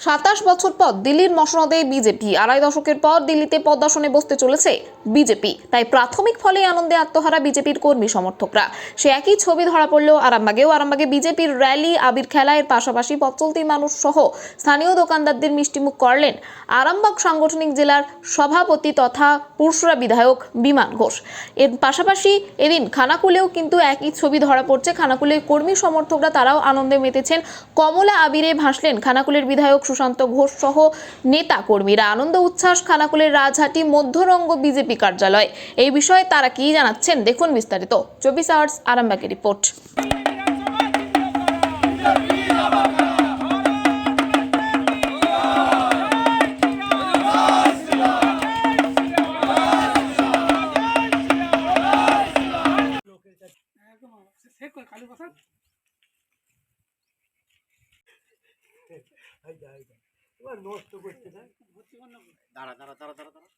27 বছর পর দিল্লির মসনদে বিজেপি, আড়াই দশকের পর দিল্লিতে পদ্মাসনে বসতে চলেছে বিজেপি। তাই প্রাথমিক ফলে আনন্দে আত্মহারা বিজেপির কর্মী সমর্থকরা। সে একই ছবি ধরা পড়ল আরামবাগে বিজেপির র্যালি, আবির খেলা, এর পাশাপাশি পথ চলতি মানুষ সহ স্থানীয় দোকানদারদের মিষ্টিমুখ করলেন আরামবাগ সাংগঠনিক জেলার সভাপতি তথা পুরসুরা বিধায়ক বিমান ঘোষ। এর পাশাপাশি এদিন খানাকুলেও কিন্তু একই ছবি ধরা পড়ছে। খানাকুলের কর্মী সমর্থকরা তারাও আনন্দে মেতেছেন। কমলা আবিরে ভাসলেন খানাকুলের বিধায়ক সুশান্ত ঘোষ সহ নেতা কর্মীরা। আনন্দ উচ্ছ্বাস খানাকুলের রাজহাটি মধ্যরঙ্গ বিজেপি কার্যালয়। এই বিষয়ে তারা কি জানাচ্ছেন দেখুন বিস্তারিত 24 আওয়ার্স আরামবাগের রিপোর্ট। নষ্ট করছে না, দাঁড়া দাঁড়া দাঁড়া দাঁড়া দাঁড়া।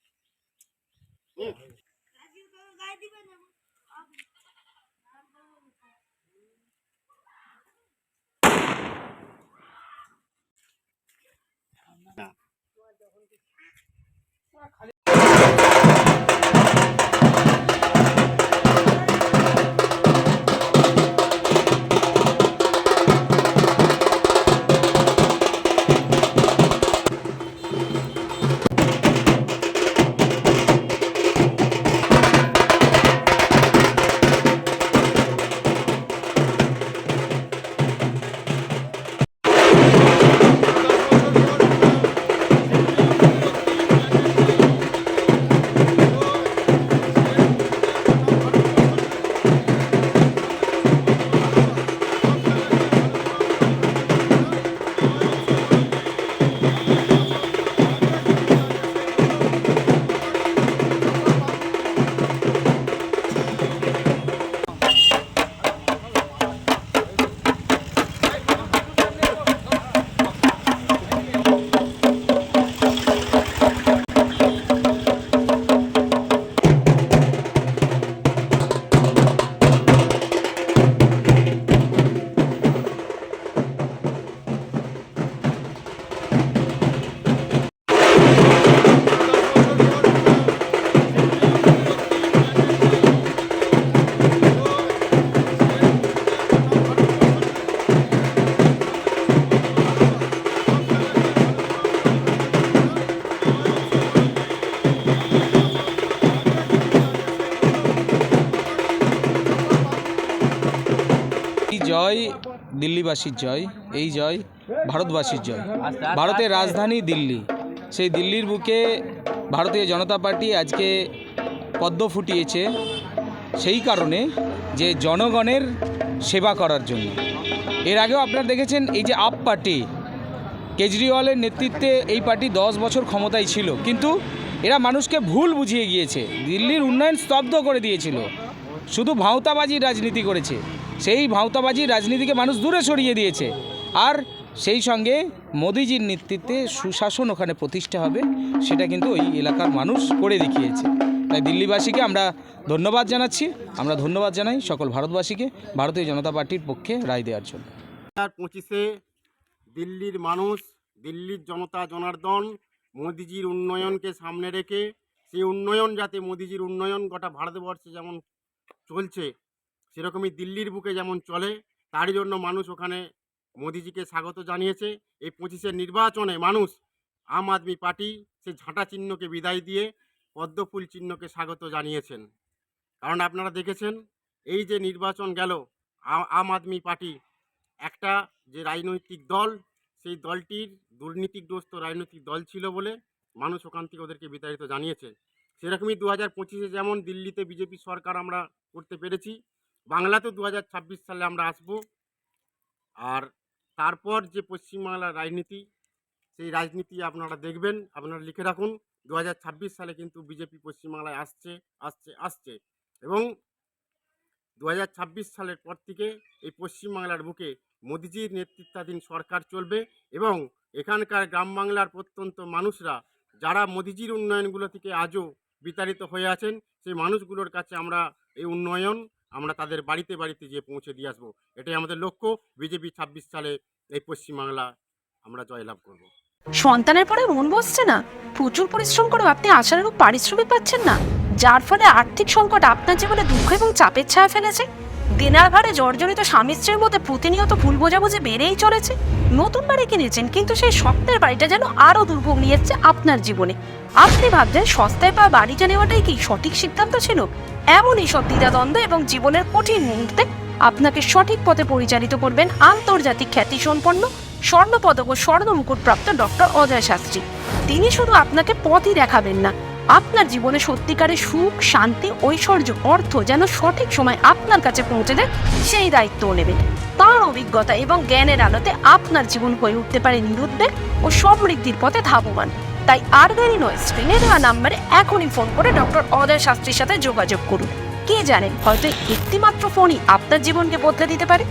জয় দিল্লিবাসীর জয়, এই জয় ভারতবাসীর জয়। ভারতের রাজধানী দিল্লি, সেই দিল্লির বুকে ভারতীয় জনতা পার্টি আজকে পদ্ম ফুটিয়েছে সেই কারণে যে জনগণের সেবা করার জন্য। এর আগেও আপনারা দেখেছেন এই যে আপ পার্টি, কেজরিওয়ালের নেতৃত্বে এই পার্টি 10 বছর ক্ষমতায় ছিল, কিন্তু এরা মানুষকে ভুল বুঝিয়ে গিয়েছে, দিল্লির উন্নয়ন স্তব্ধ করে দিয়েছিল, শুধু ভাঁওতাবাজির রাজনীতি করেছে। সেই ভাঁওতাবাজির রাজনীতিকে মানুষ দূরে সরিয়ে দিয়েছে। আর সেই সঙ্গে মোদিজির নেতৃত্বে সুশাসন ওখানে প্রতিষ্ঠা হবে, সেটা কিন্তু ওই এলাকার মানুষ করে দেখিয়েছে। তাই দিল্লিবাসীকে আমরা ধন্যবাদ জানাচ্ছি, আমরা ধন্যবাদ জানাই সকল ভারতবাসীকে ভারতীয় জনতা পার্টির পক্ষে রায় দেওয়ার জন্য। 2025-এ দিল্লির মানুষ, দিল্লির জনতা জনার্দন মোদিজির উন্নয়নকে সামনে রেখে, সেই উন্নয়ন যাতে মোদিজির উন্নয়ন গোটা ভারতবর্ষে যেমন চলছে সেরকমই দিল্লির বুকে যেমন চলে, তার জন্য মানুষ ওখানে মোদিজিকে স্বাগত জানিয়েছে। এই 25-এর নির্বাচনে মানুষ আম আদমি পার্টি সেই ঝাঁটা চিহ্নকে বিদায় দিয়ে পদ্মফুল চিহ্নকে স্বাগত জানিয়েছেন। কারণ আপনারা দেখেছেন এই যে নির্বাচন গেল, আম আদমি পার্টি একটা যে রাজনৈতিক দল, সেই দলটির দুর্নীতিগ্রস্ত রাজনৈতিক দল ছিল বলে মানুষ ওখান থেকে ওদেরকে বিতাড়িত জানিয়েছে। সেরকমই 2025-এ যেমন দিল্লিতে বিজেপি সরকার আমরা করতে পেরেছি, বাংলাতেও 2026 সালে আমরা আসব। আর তারপর যে পশ্চিমবাংলার রাজনীতি, সেই রাজনীতি আপনারা দেখবেন, আপনারা লিখে রাখুন 2026 সালে কিন্তু বিজেপি পশ্চিমবাংলায় আসছে আসছে আসছে। এবং 2026 সালের পর থেকে এই পশ্চিমবাংলার বুকে মোদিজির নেতৃত্বাধীন সরকার চলবে এবং এখানকার গ্রাম বাংলার প্রত্যন্ত মানুষরা যারা মোদিজির উন্নয়নগুলো থেকে আজও বিতাড়িত হয়ে আছেন, সেই মানুষগুলোর কাছে আমরা এই উন্নয়ন আমরা তাদের বাড়িতে বাড়িতে গিয়ে পৌঁছে দিয়ে আসবো। এটাই আমাদের লক্ষ্য। বিজেপি 26 সালে এই পশ্চিমবাংলা আমরা জয়লাভ করব। সন্তানের পরে মন বসছে না, প্রচুর পরিশ্রম করেও আপনি আশানুরূপ পারিশ্রমিক পাচ্ছেন না, যার ফলে আর্থিক সংকট আপনার জীবনে দুঃখ এবং চাপের ছায়া ফেলেছে। দিনার ভারে জর্জরিত স্বামী স্ত্রীর মধ্যে প্রতিনিয়ত ভুল বোঝাবুঝি বেড়েই চলেছে। নতুন বাড়ি কিনেছেন, কিন্তু সেই স্বপ্নের বাড়িটা যেন আরো দুর্ভোগ নিয়ে এসছে আপনার জীবনে। আপনি ভাবছেন সস্তায় পাওয়া বাড়িটা নেওয়াটাই কি সঠিক সিদ্ধান্ত ছিল? এমনই সব দ্বিধাদ্বন্দ্ব এবং জীবনের কঠিন মুহূর্তে আপনাকে সঠিক পথে পরিচালিত করবেন আন্তর্জাতিক খ্যাতিসম্পন্ন স্বর্ণপদক ও স্বর্ণ মুকুটপ্রাপ্ত ডক্টর অজয় শাস্ত্রী। তিনি শুধু আপনাকে পথই দেখাবেন না, আপনার জীবনে সত্যিকারের সুখ, শান্তি, ঐশ্বর্য, অর্থ যেন সঠিক সময় আপনার কাছে পৌঁছে দেয় সেই দায়িত্বও নেবেন। তাঁর অভিজ্ঞতা এবং জ্ঞানের আলোতে আপনার জীবন হয়ে উঠতে পারে নিরুদ্বেগ ও সমৃদ্ধির পথে ধাবমান। তাই আর দেরি নয়, স্ক্রিনে দেওয়া নাম্বারে এখনই ফোন করে ডক্টর অজয় শাস্ত্রীর সাথে যোগাযোগ করুন। কে জানেন, হয়তো একটিমাত্র ফোনই আপনার জীবনকে বদলে দিতে পারে।